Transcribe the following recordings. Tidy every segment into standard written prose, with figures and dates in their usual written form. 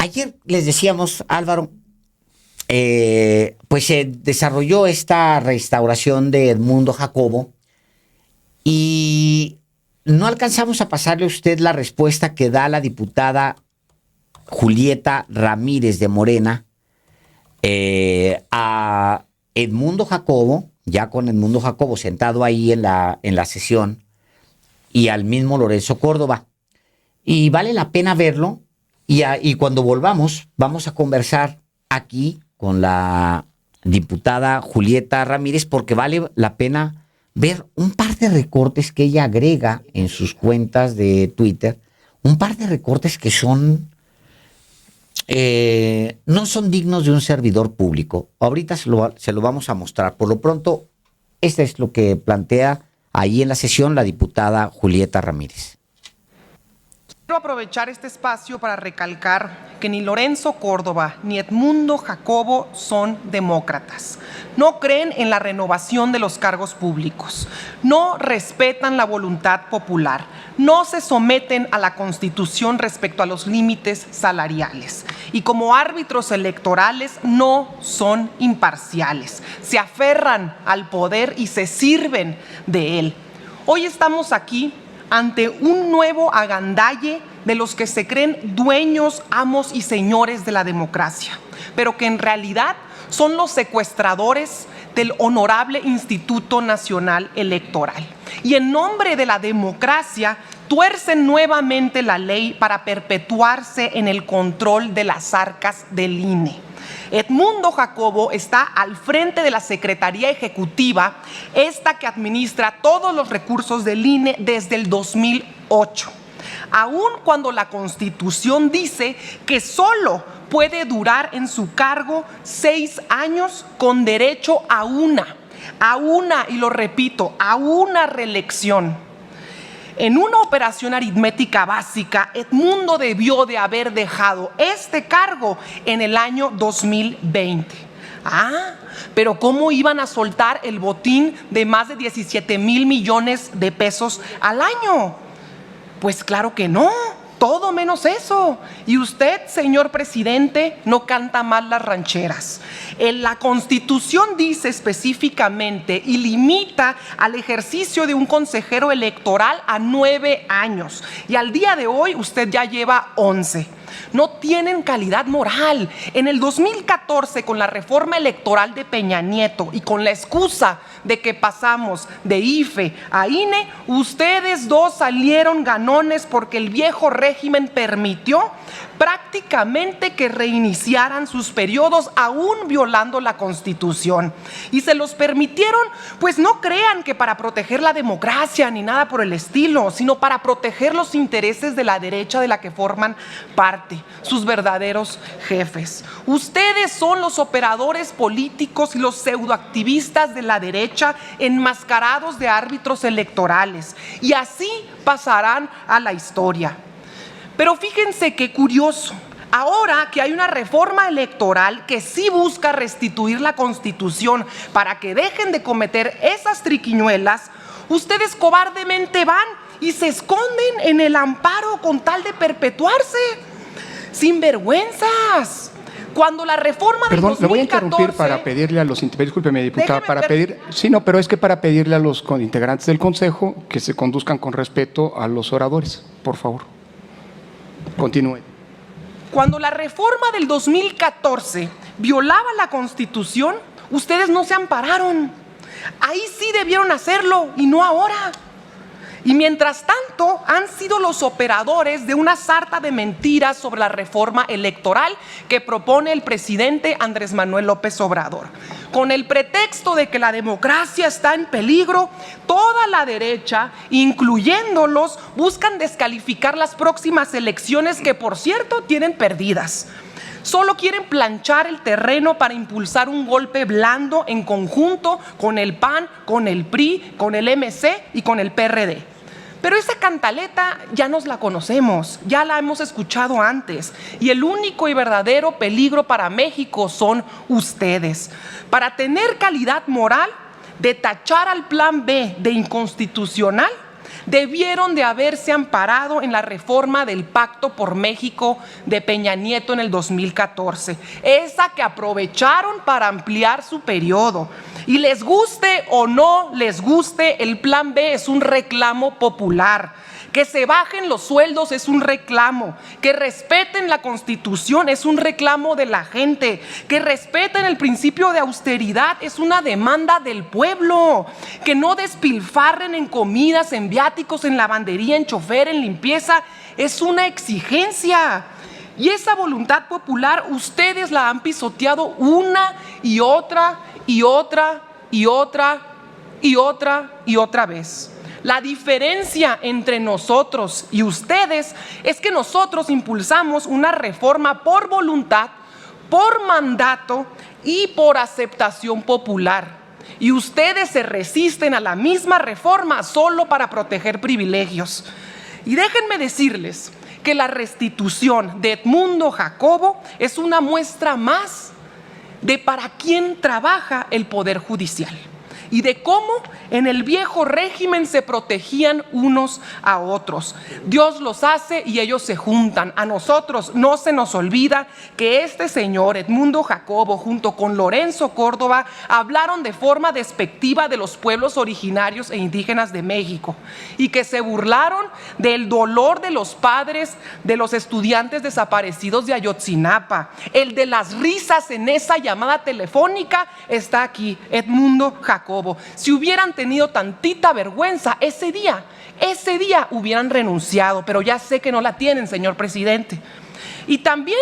Ayer les decíamos, Álvaro, pues se desarrolló esta restauración de Edmundo Jacobo y no alcanzamos a pasarle a usted la respuesta que da la diputada Julieta Ramírez de Morena a Edmundo Jacobo, ya con Edmundo Jacobo sentado ahí en la sesión, y al mismo Lorenzo Córdoba. Y vale la pena verlo, y cuando volvamos, vamos a conversar aquí con la diputada Julieta Ramírez, porque vale la pena ver un par de recortes que ella agrega en sus cuentas de Twitter, un par de recortes que son no son dignos de un servidor público. Ahorita se lo vamos a mostrar. Por lo pronto, esto es lo que plantea ahí en la sesión la diputada Julieta Ramírez. Quiero aprovechar este espacio para recalcar que ni Lorenzo Córdoba ni Edmundo Jacobo son demócratas. No creen en la renovación de los cargos públicos, no respetan la voluntad popular, no se someten a la Constitución respecto a los límites salariales y como árbitros electorales no son imparciales, se aferran al poder y se sirven de él. Hoy estamos aquí ante un nuevo agandalle de los que se creen dueños, amos y señores de la democracia, pero que en realidad son los secuestradores del honorable Instituto Nacional Electoral. Y en nombre de la democracia, tuercen nuevamente la ley para perpetuarse en el control de las arcas del INE. Edmundo Jacobo está al frente de la Secretaría Ejecutiva, esta que administra todos los recursos del INE desde el 2008. Aun cuando la Constitución dice que solo puede durar en su cargo 6 años con derecho a una, y lo repito, a una reelección. En una operación aritmética básica, Edmundo debió de haber dejado este cargo en el año 2020. Pero ¿cómo iban a soltar el botín de más de 17,000 millones de pesos al año? Pues claro que no, todo menos eso. Y usted, señor presidente, no canta mal las rancheras. La Constitución dice específicamente y limita al ejercicio de un consejero electoral a 9 años. Y al día de hoy usted ya lleva 11. No tienen calidad moral. En el 2014, con la reforma electoral de Peña Nieto y con la excusa de que pasamos de IFE a INE, ustedes dos salieron ganones porque el viejo régimen permitió prácticamente que reiniciaran sus periodos aún violando la Constitución. Y se los permitieron, pues no crean que para proteger la democracia ni nada por el estilo, sino para proteger los intereses de la derecha de la que forman parte, sus verdaderos jefes. Ustedes son los operadores políticos y los pseudoactivistas de la derecha enmascarados de árbitros electorales, y así pasarán a la historia. Pero fíjense qué curioso, ahora que hay una reforma electoral que sí busca restituir la Constitución para que dejen de cometer esas triquiñuelas, ustedes cobardemente van y se esconden en el amparo con tal de perpetuarse. ¡Sinvergüenzas! Cuando la reforma del 2014... Perdón, le voy a interrumpir para pedirle a los... Discúlpeme, diputada, pero es que para pedirle a los integrantes del Consejo que se conduzcan con respeto a los oradores, por favor. Continúe. Cuando la reforma del 2014 violaba la Constitución, ustedes no se ampararon. Ahí sí debieron hacerlo y no ahora. Y mientras tanto han sido los operadores de una sarta de mentiras sobre la reforma electoral que propone el presidente Andrés Manuel López Obrador. Con el pretexto de que la democracia está en peligro, toda la derecha, incluyéndolos, buscan descalificar las próximas elecciones que, por cierto, tienen perdidas. Solo quieren planchar el terreno para impulsar un golpe blando en conjunto con el PAN, con el PRI, con el MC y con el PRD. Pero esa cantaleta ya nos la conocemos, ya la hemos escuchado antes, y el único y verdadero peligro para México son ustedes. Para tener calidad moral de tachar al Plan B de inconstitucional, debieron de haberse amparado en la reforma del Pacto por México de Peña Nieto en el 2014, esa que aprovecharon para ampliar su periodo. Y les guste o no les guste, el Plan B es un reclamo popular. Que se bajen los sueldos es un reclamo, que respeten la Constitución es un reclamo de la gente, que respeten el principio de austeridad es una demanda del pueblo, que no despilfarren en comidas, en viáticos, en lavandería, en chofer, en limpieza, es una exigencia. Y esa voluntad popular ustedes la han pisoteado una y otra y otra y otra y otra y otra vez. La diferencia entre nosotros y ustedes es que nosotros impulsamos una reforma por voluntad, por mandato y por aceptación popular. Y ustedes se resisten a la misma reforma solo para proteger privilegios. Y déjenme decirles que la restitución de Edmundo Jacobo es una muestra más de para quién trabaja el Poder Judicial y de cómo en el viejo régimen se protegían unos a otros. Dios los hace y ellos se juntan. A nosotros no se nos olvida que este señor Edmundo Jacobo junto con Lorenzo Córdoba hablaron de forma despectiva de los pueblos originarios e indígenas de México y que se burlaron del dolor de los padres de los estudiantes desaparecidos de Ayotzinapa. El de las risas en esa llamada telefónica está aquí, Edmundo Jacobo. Si hubieran tenido tantita vergüenza, ese día hubieran renunciado, pero ya sé que no la tienen, señor presidente. Y también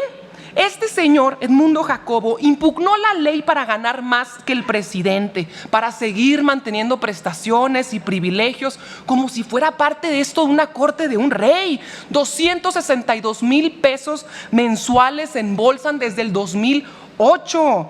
este señor Edmundo Jacobo impugnó la ley para ganar más que el presidente, para seguir manteniendo prestaciones y privilegios como si fuera parte de esto de una corte de un rey. 262,000 pesos mensuales se embolsan desde el 2008.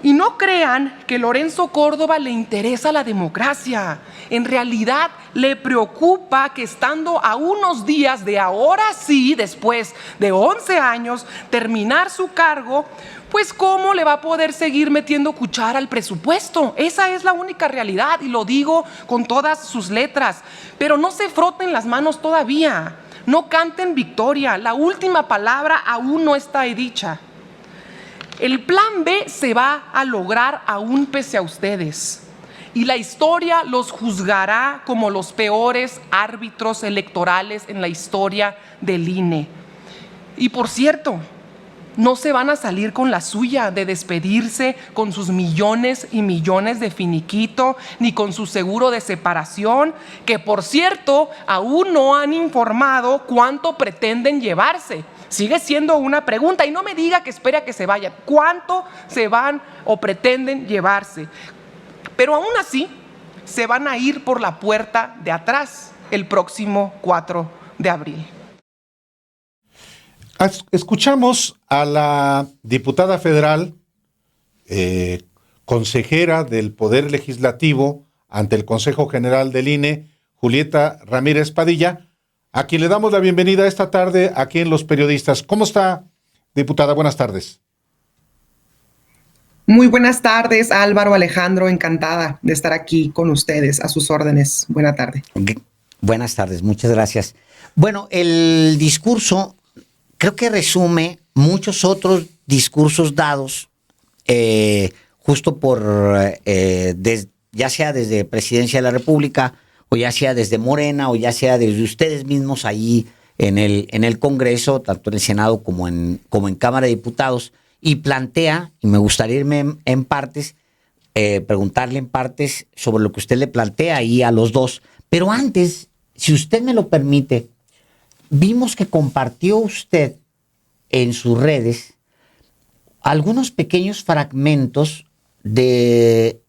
Y no crean que Lorenzo Córdoba le interesa la democracia. En realidad le preocupa que estando a unos días de ahora sí, después de 11 años, terminar su cargo, pues cómo le va a poder seguir metiendo cuchara al presupuesto. Esa es la única realidad y lo digo con todas sus letras. Pero no se froten las manos todavía. No canten victoria. La última palabra aún no está dicha. El plan B se va a lograr aún pese a ustedes. Y la historia los juzgará como los peores árbitros electorales en la historia del INE. Y por cierto, no se van a salir con la suya de despedirse con sus millones y millones de finiquito, ni con su seguro de separación, que por cierto, aún no han informado cuánto pretenden llevarse. Sigue siendo una pregunta y no me diga que espere a que se vayan. ¿Cuánto se van o pretenden llevarse? Pero aún así, se van a ir por la puerta de atrás el próximo 4 de abril. Escuchamos a la diputada federal, consejera del Poder Legislativo ante el Consejo General del INE, Julieta Ramírez Padilla, a quien le damos la bienvenida esta tarde aquí en Los Periodistas. ¿Cómo está, diputada? Buenas tardes. Muy buenas tardes, Álvaro, Alejandro, encantada de estar aquí con ustedes, a sus órdenes. Buena tarde. Buenas tardes, muchas gracias. Bueno, el discurso creo que resume muchos otros discursos dados justo por, ya sea desde Presidencia de la República, o ya sea desde Morena, o ya sea desde ustedes mismos ahí en el Congreso, tanto en el Senado como en Cámara de Diputados, y plantea, y me gustaría irme en partes, preguntarle en partes sobre lo que usted le plantea ahí a los dos. Pero antes, si usted me lo permite, vimos que compartió usted en sus redes algunos pequeños fragmentos de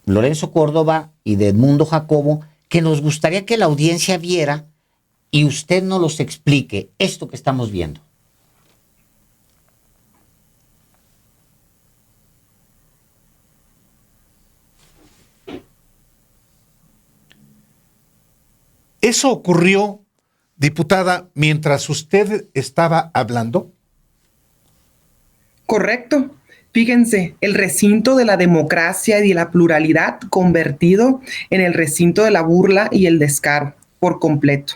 Lorenzo Córdoba y de Edmundo Jacobo que nos gustaría que la audiencia viera y usted nos los explique esto que estamos viendo. ¿Eso ocurrió, diputada, mientras usted estaba hablando? Correcto. Fíjense, el recinto de la democracia y de la pluralidad convertido en el recinto de la burla y el descaro. por completo.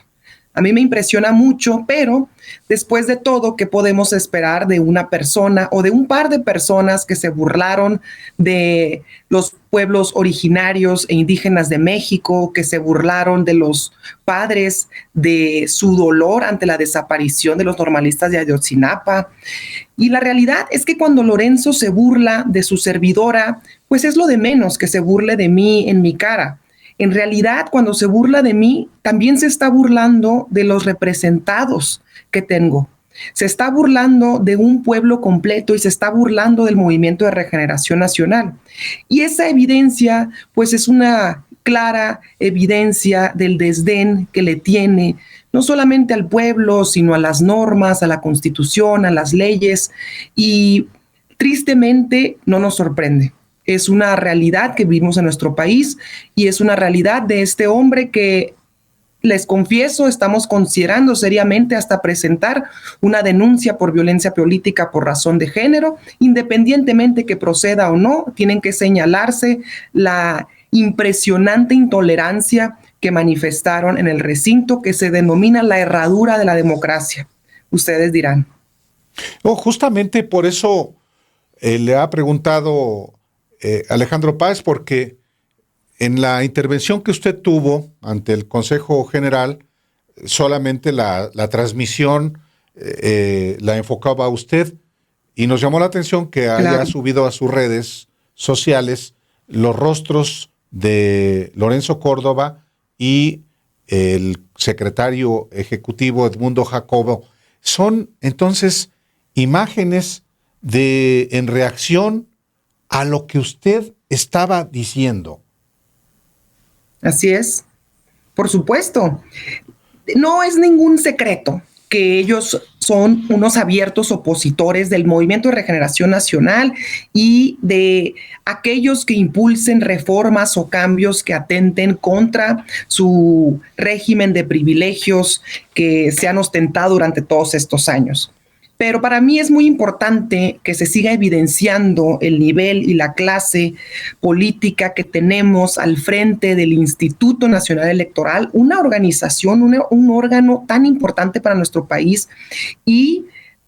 A mí me impresiona mucho, pero después de todo, ¿qué podemos esperar de una persona o de un par de personas que se burlaron de los pueblos originarios e indígenas de México, que se burlaron de los padres, de su dolor ante la desaparición de los normalistas de Ayotzinapa? Y la realidad es que cuando Lorenzo se burla de su servidora, pues es lo de menos que se burle de mí en mi cara. En realidad, cuando se burla de mí, también se está burlando de los representados que tengo. Se está burlando de un pueblo completo y se está burlando del Movimiento de Regeneración Nacional. Y esa evidencia, pues es una clara evidencia del desdén que le tiene no solamente al pueblo, sino a las normas, a la Constitución, a las leyes. Y tristemente no nos sorprende. Es una realidad que vivimos en nuestro país y es una realidad de este hombre que, les confieso, estamos considerando seriamente hasta presentar una denuncia por violencia política por razón de género. Independientemente que proceda o no, tienen que señalarse la impresionante intolerancia que manifestaron en el recinto que se denomina la herradura de la democracia. Ustedes dirán. Justamente por eso le ha preguntado Alejandro Páez, porque en la intervención que usted tuvo ante el Consejo General, solamente la transmisión la enfocaba a usted, y nos llamó la atención que haya subido a sus redes sociales los rostros de Lorenzo Córdoba y el secretario ejecutivo Edmundo Jacobo. Son entonces imágenes en reacción a lo que usted estaba diciendo. Así es, por supuesto. No es ningún secreto que ellos son unos abiertos opositores del Movimiento de Regeneración Nacional y de aquellos que impulsen reformas o cambios que atenten contra su régimen de privilegios que se han ostentado durante todos estos años. Pero para mí es muy importante que se siga evidenciando el nivel y la clase política que tenemos al frente del Instituto Nacional Electoral, una organización, un órgano tan importante para nuestro país y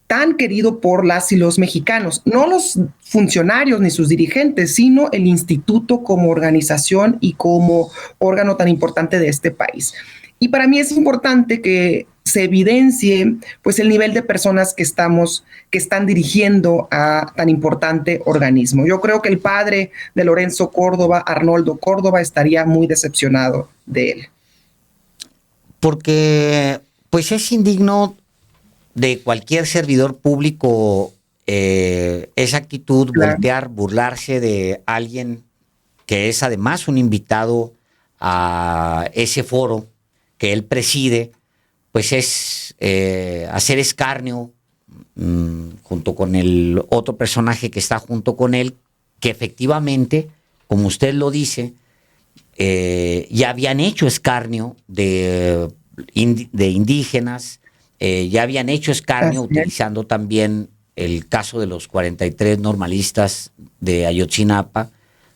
tan querido por las y los mexicanos. No los funcionarios ni sus dirigentes, sino el instituto como organización y como órgano tan importante de este país. Y para mí es importante que se evidencie pues el nivel de personas que están dirigiendo a tan importante organismo. Yo creo que el padre de Lorenzo Córdoba, Arnoldo Córdoba, estaría muy decepcionado de él. Porque pues es indigno de cualquier servidor público esa actitud, voltear, burlarse de alguien que es además un invitado a ese foro que él preside, pues es hacer escarnio junto con el otro personaje que está junto con él, que efectivamente, como usted lo dice, ya habían hecho escarnio de indígenas, ya habían hecho escarnio utilizando también el caso de los 43 normalistas de Ayotzinapa,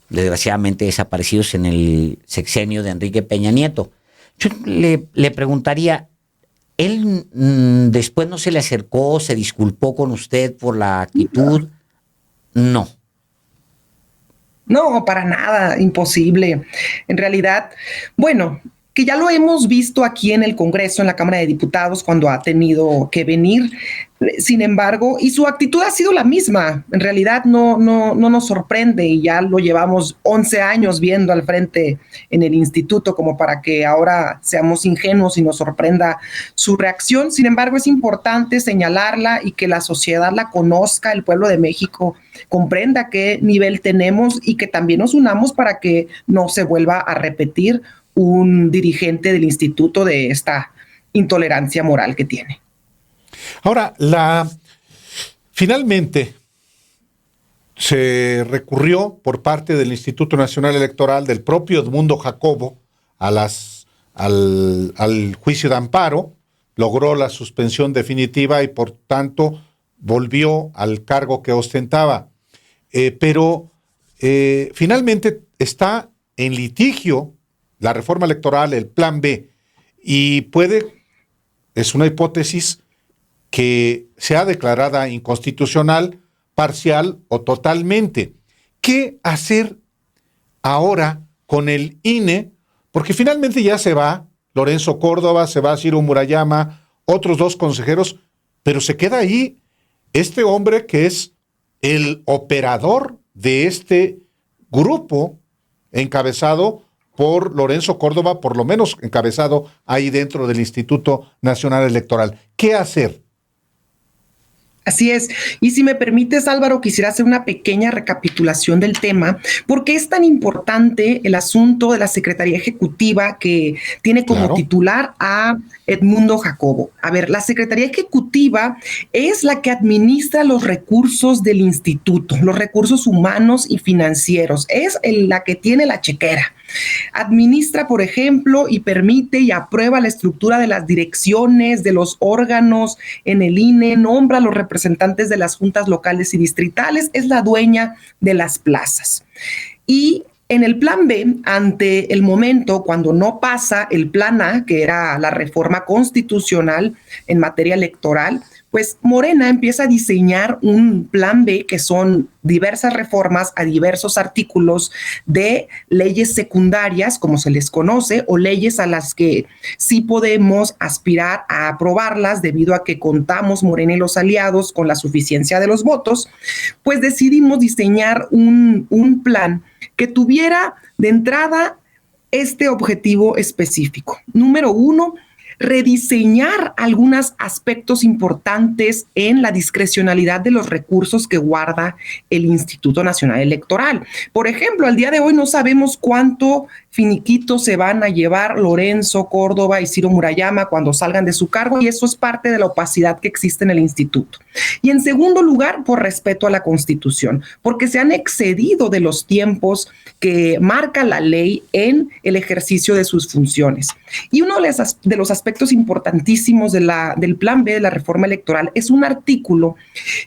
desgraciadamente desaparecidos en el sexenio de Enrique Peña Nieto. Yo le preguntaría, ¿él después no se le acercó, se disculpó con usted por la actitud? No. No, para nada, imposible. En realidad, bueno, que ya lo hemos visto aquí en el Congreso, en la Cámara de Diputados, cuando ha tenido que venir. Sin embargo, y su actitud ha sido la misma. En realidad no nos sorprende y ya lo llevamos 11 años viendo al frente en el instituto como para que ahora seamos ingenuos y nos sorprenda su reacción. Sin embargo, es importante señalarla y que la sociedad la conozca, el pueblo de México comprenda qué nivel tenemos y que también nos unamos para que no se vuelva a repetir un dirigente del instituto de esta intolerancia moral que tiene. Ahora, finalmente se recurrió por parte del Instituto Nacional Electoral, del propio Edmundo Jacobo, al juicio de amparo, logró la suspensión definitiva y por tanto volvió al cargo que ostentaba. Pero finalmente está en litigio la reforma electoral, el Plan B. y es una hipótesis que sea declarada inconstitucional, parcial o totalmente. ¿Qué hacer ahora con el INE? Porque finalmente ya se va Lorenzo Córdoba, se va Ciro Murayama, otros 2 consejeros, pero se queda ahí este hombre que es el operador de este grupo encabezado por Lorenzo Córdoba, por lo menos encabezado ahí dentro del Instituto Nacional Electoral. ¿Qué hacer? Así es. Y si me permites, Álvaro, quisiera hacer una pequeña recapitulación del tema, porque es tan importante el asunto de la Secretaría Ejecutiva que tiene como titular a Edmundo Jacobo. A ver, la Secretaría Ejecutiva es la que administra los recursos del instituto, los recursos humanos y financieros. Es la que tiene la chequera. Administra, por ejemplo, y permite y aprueba la estructura de las direcciones, de los órganos en el INE, nombra a los representantes de las juntas locales y distritales, es la dueña de las plazas. Y en el plan B, ante el momento cuando no pasa el plan A, que era la reforma constitucional en materia electoral, pues Morena empieza a diseñar un plan B, que son diversas reformas a diversos artículos de leyes secundarias, como se les conoce, o leyes a las que sí podemos aspirar a aprobarlas debido a que contamos, Morena y los aliados, con la suficiencia de los votos. Pues decidimos diseñar un plan que tuviera de entrada este objetivo específico. Número 1, rediseñar algunos aspectos importantes en la discrecionalidad de los recursos que guarda el Instituto Nacional Electoral. Por ejemplo, al día de hoy no sabemos cuánto finiquito se van a llevar Lorenzo Córdoba y Ciro Murayama cuando salgan de su cargo, y eso es parte de la opacidad que existe en el instituto. Y en segundo lugar, por respeto a la Constitución, porque se han excedido de los tiempos que marca la ley en el ejercicio de sus funciones. Y uno de los aspectos importantísimos del plan B de la reforma electoral es un artículo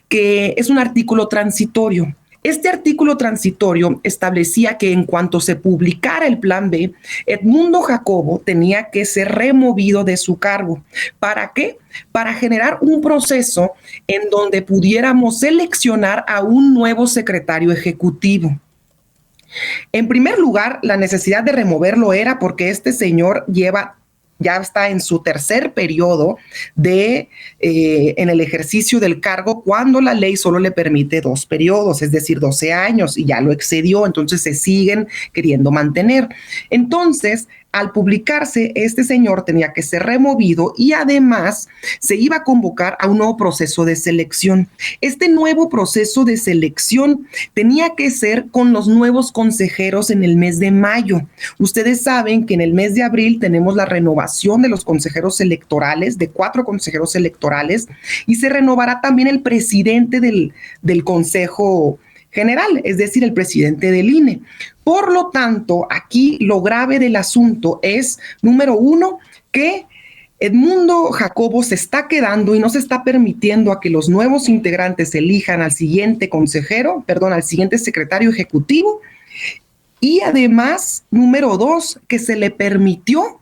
que es un artículo transitorio. Este artículo transitorio establecía que en cuanto se publicara el plan B, Edmundo Jacobo tenía que ser removido de su cargo. ¿Para qué? Para generar un proceso en donde pudiéramos seleccionar a un nuevo secretario ejecutivo. En primer lugar, la necesidad de removerlo era porque este señor ya está en su tercer periodo en el ejercicio del cargo, cuando la ley solo le permite 2 periodos, es decir, 12 años, y ya lo excedió, entonces se siguen queriendo mantener. Entonces, al publicarse, este señor tenía que ser removido y además se iba a convocar a un nuevo proceso de selección. Este nuevo proceso de selección tenía que ser con los nuevos consejeros en el mes de mayo. Ustedes saben que en el mes de abril tenemos la renovación de los consejeros electorales, de 4 consejeros electorales, y se renovará también el presidente del Consejo General, es decir, el presidente del INE. Por lo tanto, aquí lo grave del asunto es, número 1, que Edmundo Jacobo se está quedando y no se está permitiendo a que los nuevos integrantes elijan al siguiente al siguiente secretario ejecutivo. Y además, número 2, que se le permitió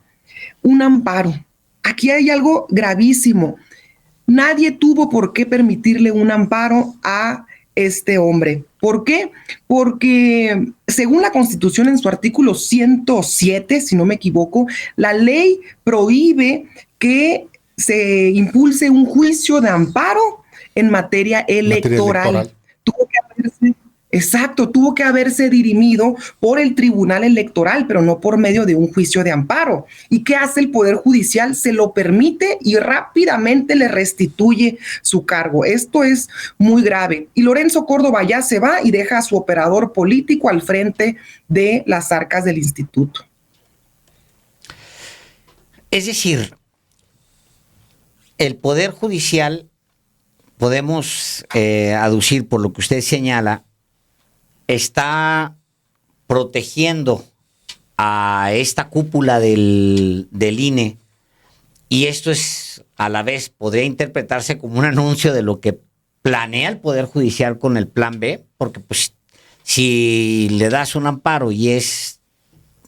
un amparo. Aquí hay algo gravísimo. Nadie tuvo por qué permitirle un amparo a este hombre. ¿Por qué? Porque según la Constitución, en su artículo 107, si no me equivoco, la ley prohíbe que se impulse un juicio de amparo en materia electoral. Tuvo que haberse dirimido por el Tribunal Electoral, pero no por medio de un juicio de amparo. ¿Y qué hace el Poder Judicial? Se lo permite y rápidamente le restituye su cargo. Esto es muy grave. Y Lorenzo Córdoba ya se va y deja a su operador político al frente de las arcas del instituto. Es decir, el Poder Judicial, podemos aducir por lo que usted señala, está protegiendo a esta cúpula del INE, y esto es, a la vez, podría interpretarse como un anuncio de lo que planea el Poder Judicial con el plan B, porque pues si le das un amparo y es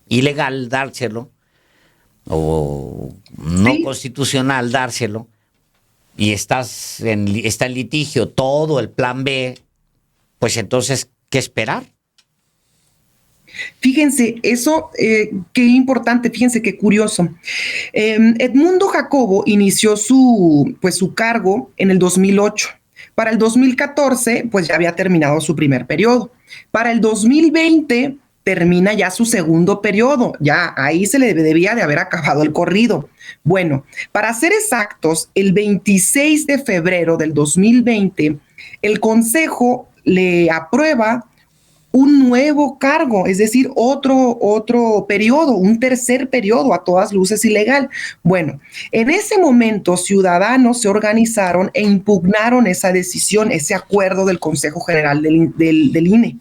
ilegal dárselo, o no Sí. constitucional dárselo y está en litigio todo el plan B, pues entonces, ¿qué esperar? Fíjense, eso, qué importante, fíjense qué curioso. Edmundo Jacobo inició su cargo en el 2008. Para el 2014, pues ya había terminado su primer periodo. Para el 2020 termina ya su segundo periodo. Ya ahí se le debía de haber acabado el corrido. Bueno, para ser exactos, el 26 de febrero del 2020, el Consejo le aprueba un nuevo cargo, es decir, otro periodo, un tercer periodo, a todas luces ilegal. Bueno, en ese momento ciudadanos se organizaron e impugnaron esa decisión, ese acuerdo del Consejo General del INE.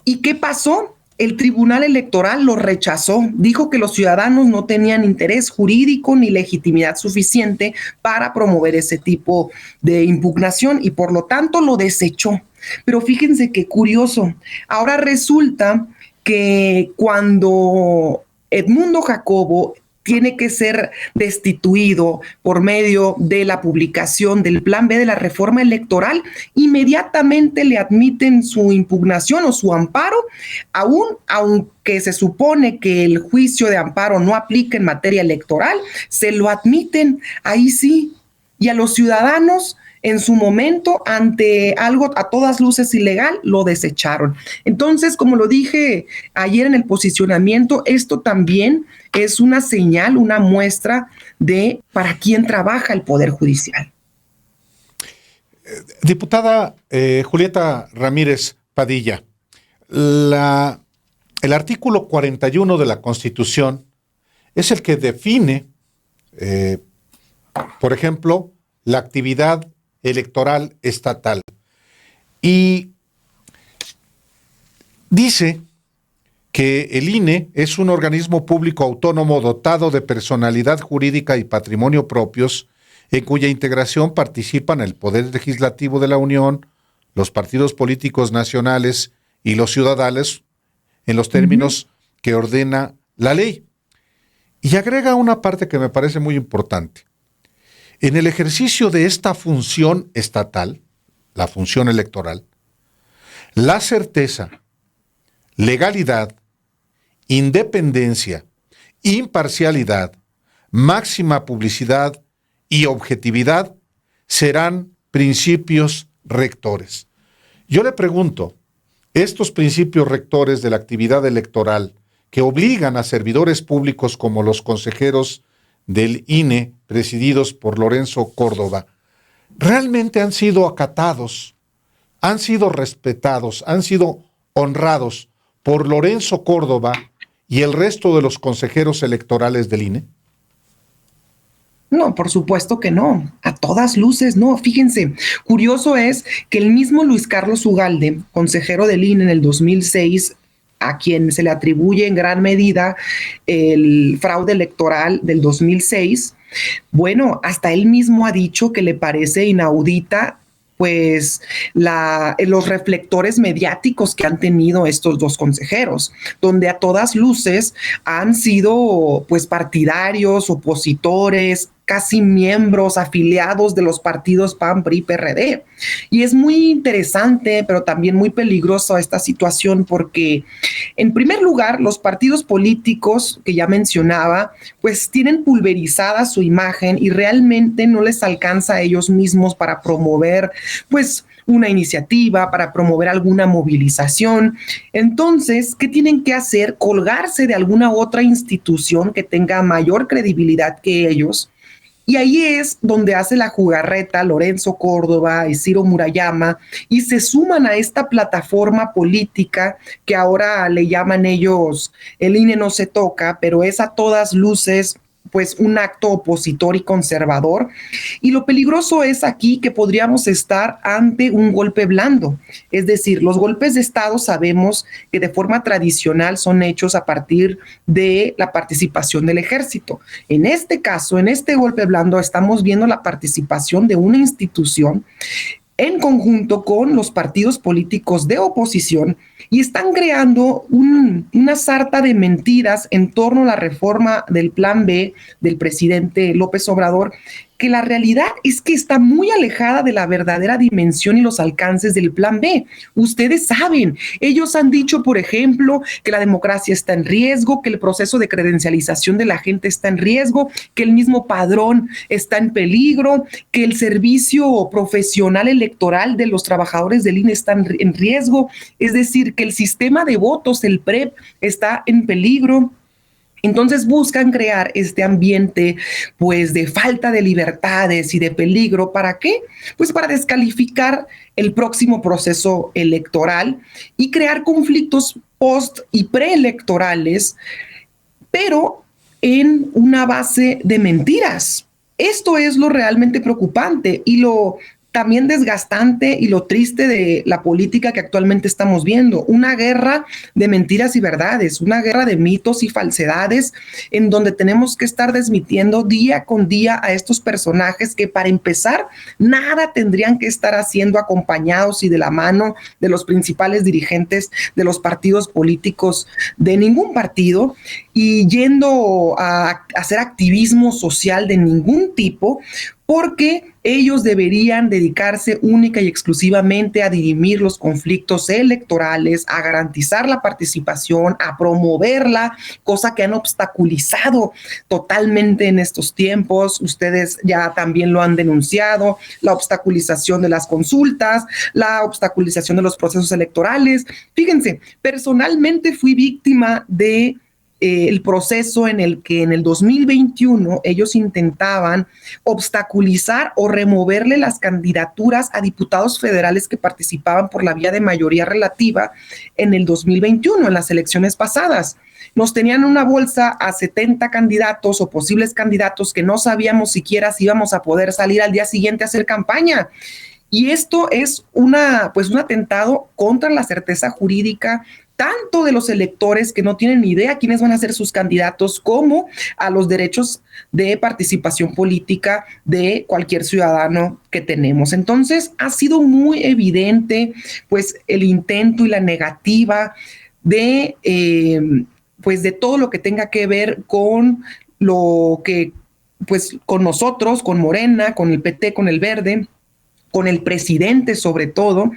¿Y qué pasó? El Tribunal Electoral lo rechazó, dijo que los ciudadanos no tenían interés jurídico ni legitimidad suficiente para promover ese tipo de impugnación y por lo tanto lo desechó. Pero fíjense qué curioso, ahora resulta que cuando Edmundo Jacobo tiene que ser destituido por medio de la publicación del Plan B de la reforma electoral, inmediatamente le admiten su impugnación o su amparo, aunque se supone que el juicio de amparo no aplica en materia electoral, se lo admiten, ahí sí, y a los ciudadanos en su momento, ante algo a todas luces ilegal, lo desecharon. Entonces, como lo dije ayer en el posicionamiento, esto también es una señal, una muestra de para quién trabaja el Poder Judicial. Diputada Julieta Ramírez Padilla, el artículo 41 de la Constitución es el que define, por ejemplo, la actividad electoral estatal. Y dice que el INE es un organismo público autónomo dotado de personalidad jurídica y patrimonio propios, en cuya integración participan el Poder Legislativo de la Unión, los partidos políticos nacionales y los ciudadanos, en los términos que ordena la ley. Y agrega una parte que me parece muy importante. En el ejercicio de esta función estatal, la función electoral, la certeza, legalidad, independencia, imparcialidad, máxima publicidad y objetividad serán principios rectores. Yo le pregunto, estos principios rectores de la actividad electoral que obligan a servidores públicos como los consejeros del INE, presididos por Lorenzo Córdoba, realmente han sido acatados, han sido respetados, han sido honrados por Lorenzo Córdoba y el resto de los consejeros electorales del INE? No, por supuesto que no, a todas luces no. Fíjense, curioso es que el mismo Luis Carlos Ugalde, consejero del INE en el 2006, a quien se le atribuye en gran medida el fraude electoral del 2006, bueno, hasta él mismo ha dicho que le parece inaudita pues los reflectores mediáticos que han tenido estos dos consejeros, donde a todas luces han sido pues partidarios, opositores, casi miembros afiliados de los partidos PAN, PRI, PRD. Y es muy interesante, pero también muy peligrosa esta situación porque, en primer lugar, los partidos políticos que ya mencionaba, pues tienen pulverizada su imagen y realmente no les alcanza a ellos mismos para promover, pues, una iniciativa, para promover alguna movilización. Entonces, ¿qué tienen que hacer? Colgarse de alguna otra institución que tenga mayor credibilidad que ellos. Y ahí es donde hace la jugarreta Lorenzo Córdoba y Ciro Murayama y se suman a esta plataforma política que ahora le llaman ellos el INE no se toca, pero es a todas luces pues un acto opositor y conservador. Y lo peligroso es aquí que podríamos estar ante un golpe blando. Es decir, los golpes de Estado sabemos que de forma tradicional son hechos a partir de la participación del ejército. En este caso, en este golpe blando, estamos viendo la participación de una institución en conjunto con los partidos políticos de oposición y están creando una sarta de mentiras en torno a la reforma del Plan B del presidente López Obrador, que la realidad es que está muy alejada de la verdadera dimensión y los alcances del Plan B. Ustedes saben, ellos han dicho, por ejemplo, que la democracia está en riesgo, que el proceso de credencialización de la gente está en riesgo, que el mismo padrón está en peligro, que el servicio profesional electoral de los trabajadores del INE está en riesgo, es decir, que el sistema de votos, el PREP, está en peligro. Entonces buscan crear este ambiente pues de falta de libertades y de peligro. ¿Para qué? Pues para descalificar el próximo proceso electoral y crear conflictos post y preelectorales, pero en una base de mentiras. Esto es lo realmente preocupante y lo también desgastante y lo triste de la política que actualmente estamos viendo. Una guerra de mentiras y verdades, una guerra de mitos y falsedades en donde tenemos que estar desmintiendo día con día a estos personajes que, para empezar, nada tendrían que estar haciendo acompañados y de la mano de los principales dirigentes de los partidos políticos de ningún partido y yendo a hacer activismo social de ningún tipo, porque ellos deberían dedicarse única y exclusivamente a dirimir los conflictos electorales, a garantizar la participación, a promoverla, cosa que han obstaculizado totalmente en estos tiempos. Ustedes ya también lo han denunciado, la obstaculización de las consultas, la obstaculización de los procesos electorales. Fíjense, personalmente fui víctima de el proceso en el que en el 2021 ellos intentaban obstaculizar o removerle las candidaturas a diputados federales que participaban por la vía de mayoría relativa en el 2021, en las elecciones pasadas. Nos tenían una bolsa a 70 candidatos o posibles candidatos que no sabíamos siquiera si íbamos a poder salir al día siguiente a hacer campaña. Y esto es un atentado contra la certeza jurídica, tanto de los electores que no tienen ni idea quiénes van a ser sus candidatos, como a los derechos de participación política de cualquier ciudadano que tenemos. Entonces, ha sido muy evidente, pues, el intento y la negativa de, pues, de todo lo que tenga que ver con lo que, pues, con nosotros, con Morena, con el PT, con el Verde, con el presidente sobre todo,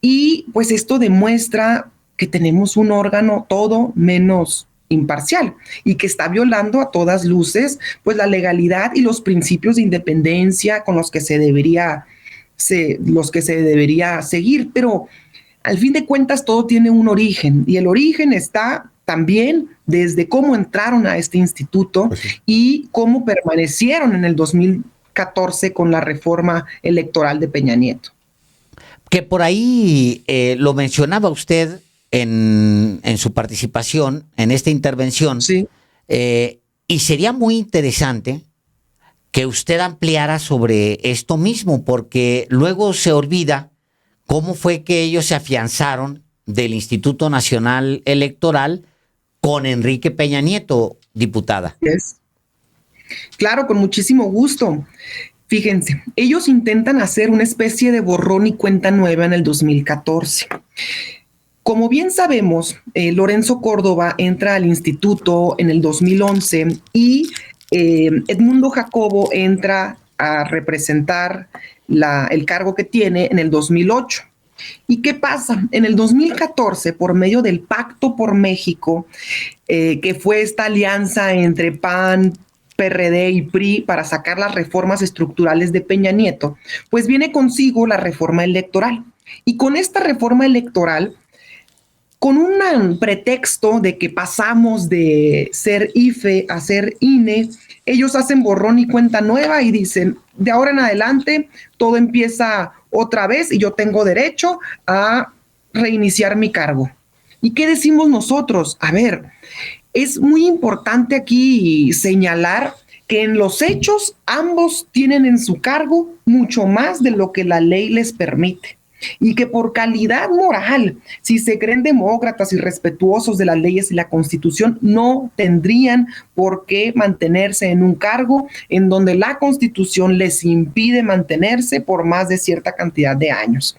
y pues esto demuestra que tenemos un órgano todo menos imparcial y que está violando a todas luces pues la legalidad y los principios de independencia con los que se debería seguir. Pero al fin de cuentas todo tiene un origen y el origen está también desde cómo entraron a este instituto Pues sí. y cómo permanecieron en el 2014 con la reforma electoral de Peña Nieto. Que por ahí lo mencionaba usted en su participación en esta intervención. Sí. Y sería muy interesante que usted ampliara sobre esto mismo, porque luego se olvida cómo fue que ellos se afianzaron del Instituto Nacional Electoral con Enrique Peña Nieto, diputada. Yes. Claro, con muchísimo gusto. Fíjense, ellos intentan hacer una especie de borrón y cuenta nueva en el 2014. Como bien sabemos, Lorenzo Córdoba entra al instituto en el 2011 y Edmundo Jacobo entra a representar el cargo que tiene en el 2008. ¿Y qué pasa? En el 2014, por medio del Pacto por México, que fue esta alianza entre PAN, PRD y PRI para sacar las reformas estructurales de Peña Nieto, pues viene consigo la reforma electoral. Y con esta reforma electoral, con un pretexto de que pasamos de ser IFE a ser INE, ellos hacen borrón y cuenta nueva y dicen, de ahora en adelante todo empieza otra vez y yo tengo derecho a reiniciar mi cargo. ¿Y qué decimos nosotros? A ver, es muy importante aquí señalar que en los hechos ambos tienen en su cargo mucho más de lo que la ley les permite. y que por calidad moral, si se creen demócratas y respetuosos de las leyes y la Constitución, no tendrían por qué mantenerse en un cargo en donde la Constitución les impide mantenerse por más de cierta cantidad de años.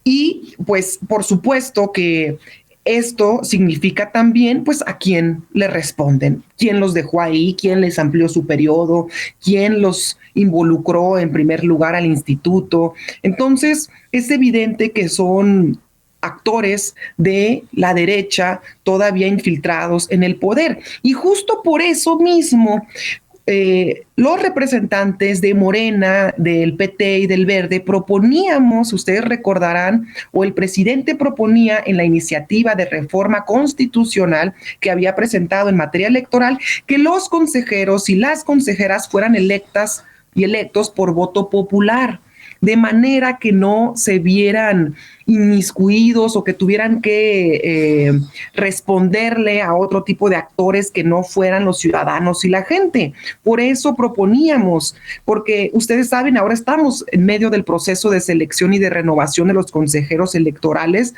Y pues por supuesto que esto significa también, pues, a quién le responden, quién los dejó ahí, quién les amplió su periodo, quién los involucró en primer lugar al instituto. Entonces, es evidente que son actores de la derecha todavía infiltrados en el poder. Y justo por eso mismo, los representantes de Morena, del PT y del Verde proponíamos, ustedes recordarán, o el presidente proponía en la iniciativa de reforma constitucional que había presentado en materia electoral, que los consejeros y las consejeras fueran electas y electos por voto popular, de manera que no se vieran inmiscuidos o que tuvieran que responderle a otro tipo de actores que no fueran los ciudadanos y la gente. Por eso proponíamos, porque ustedes saben, ahora estamos en medio del proceso de selección y de renovación de los consejeros electorales,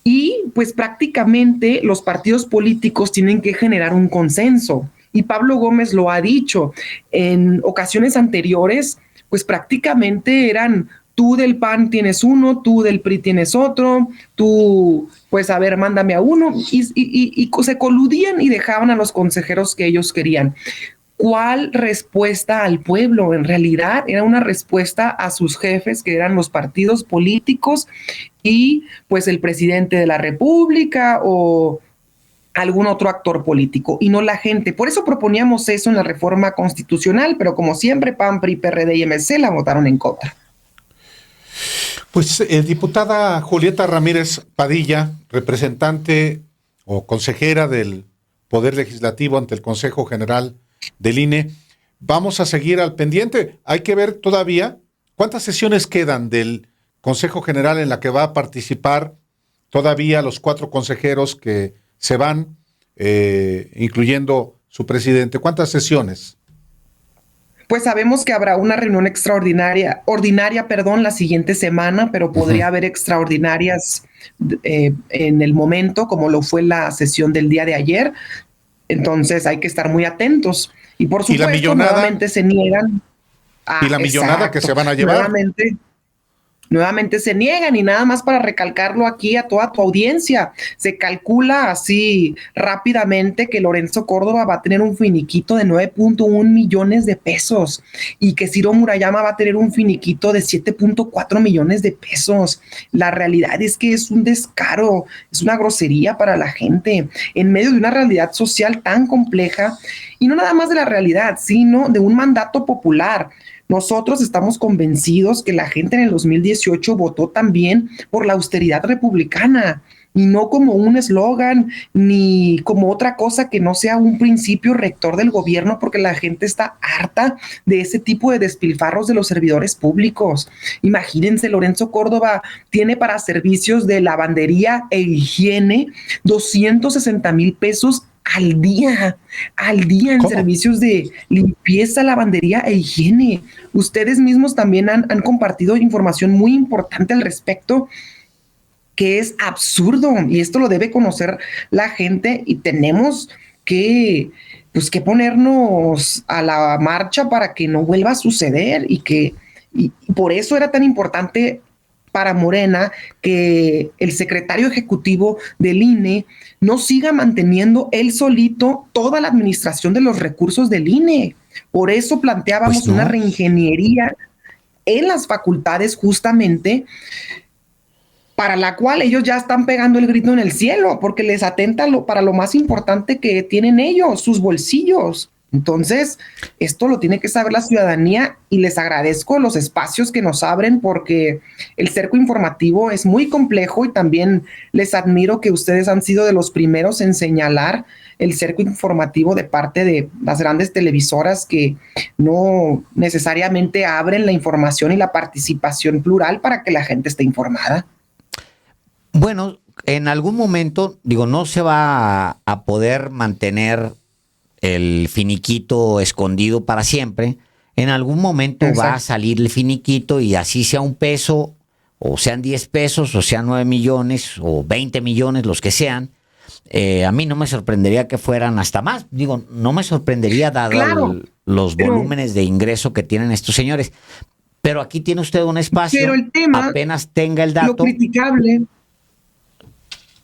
y pues prácticamente los partidos políticos tienen que generar un consenso. Y Pablo Gómez lo ha dicho en ocasiones anteriores, pues prácticamente eran: tú del PAN tienes uno, tú del PRI tienes otro, tú, pues a ver, mándame a uno, y se coludían y dejaban a los consejeros que ellos querían. ¿Cuál respuesta al pueblo? En realidad era una respuesta a sus jefes, que eran los partidos políticos y pues el presidente de la República o algún otro actor político, y no la gente. Por eso proponíamos eso en la reforma constitucional, pero como siempre, PAN, PRI, PRD y MC la votaron en contra. Pues, diputada Julieta Ramírez Padilla, representante o consejera del Poder Legislativo ante el Consejo General del INE, vamos a seguir al pendiente. Hay que ver todavía cuántas sesiones quedan del Consejo General en la que va a participar todavía los 4 consejeros que se van, incluyendo su presidente. ¿Cuántas sesiones? Pues sabemos que habrá una reunión ordinaria, la siguiente semana, pero podría haber extraordinarias en el momento, como lo fue la sesión del día de ayer. Entonces hay que estar muy atentos. Y por supuesto, nuevamente se niegan. ¿Y la millonada que se van a llevar? Nuevamente se niegan, y nada más para recalcarlo aquí a toda tu audiencia, se calcula así rápidamente que Lorenzo Córdoba va a tener un finiquito de 9.1 millones de pesos y que Ciro Murayama va a tener un finiquito de 7.4 millones de pesos. La realidad es que es un descaro, es una grosería para la gente en medio de una realidad social tan compleja, y no nada más de la realidad, sino de un mandato popular. Nosotros estamos convencidos que la gente en el 2018 votó también por la austeridad republicana, y no como un eslogan ni como otra cosa que no sea un principio rector del gobierno, porque la gente está harta de ese tipo de despilfarros de los servidores públicos. Imagínense, Lorenzo Córdoba tiene para servicios de lavandería e higiene 260,000 pesos al día en ¿Cómo? servicios de limpieza, lavandería e higiene. Ustedes mismos también han compartido información muy importante al respecto, que es absurdo, y esto lo debe conocer la gente, y tenemos que, pues, que ponernos a la marcha para que no vuelva a suceder, y por eso era tan importante para Morena que el secretario ejecutivo del INE no siga manteniendo él solito toda la administración de los recursos del INE. Por eso planteábamos Pues no. una reingeniería en las facultades, justamente para la cual ellos ya están pegando el grito en el cielo, porque les atenta para lo más importante que tienen ellos, sus bolsillos. Entonces, esto lo tiene que saber la ciudadanía, y les agradezco los espacios que nos abren, porque el cerco informativo es muy complejo, y también les admiro que ustedes han sido de los primeros en señalar el cerco informativo de parte de las grandes televisoras, que no necesariamente abren la información y la participación plural para que la gente esté informada. Bueno, en algún momento, digo, no se va a poder mantener el finiquito escondido para siempre. En algún momento va a salir el finiquito, y así sea 1 peso o sean 10 pesos, o sean 9 millones, o 20 millones, los que sean, a mí no me sorprendería que fueran hasta más. Digo, no me sorprendería dado Claro, los pero- volúmenes de ingreso que tienen estos señores. Pero aquí tiene usted un espacio, Pero el tema, apenas tenga el lo dato, criticable,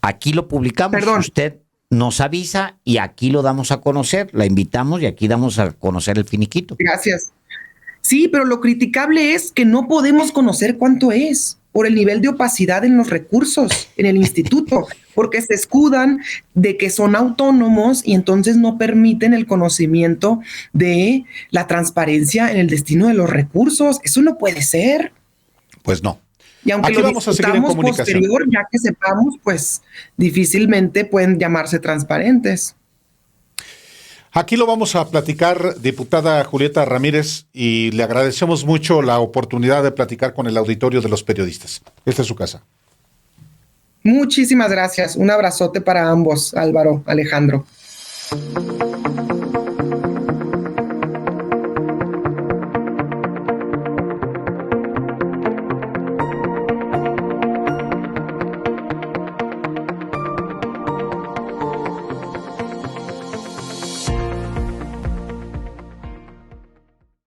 aquí lo publicamos, Perdón. usted nos avisa y aquí lo damos a conocer, la invitamos y aquí damos a conocer el finiquito. gracias. Sí, pero lo criticable es que no podemos conocer cuánto es por el nivel de opacidad en los recursos en el instituto, porque se escudan de que son autónomos y entonces no permiten el conocimiento de la transparencia en el destino de los recursos. Eso no puede ser. Pues no. Y aunque Aquí lo vamos a seguir en discutamos comunicación. posterior, ya que sepamos, pues difícilmente pueden llamarse transparentes. Aquí lo vamos a platicar, diputada Julieta Ramírez, y le agradecemos mucho la oportunidad de platicar con el auditorio de los periodistas. Esta es su casa. Muchísimas gracias. Un abrazote para ambos, Álvaro, Alejandro.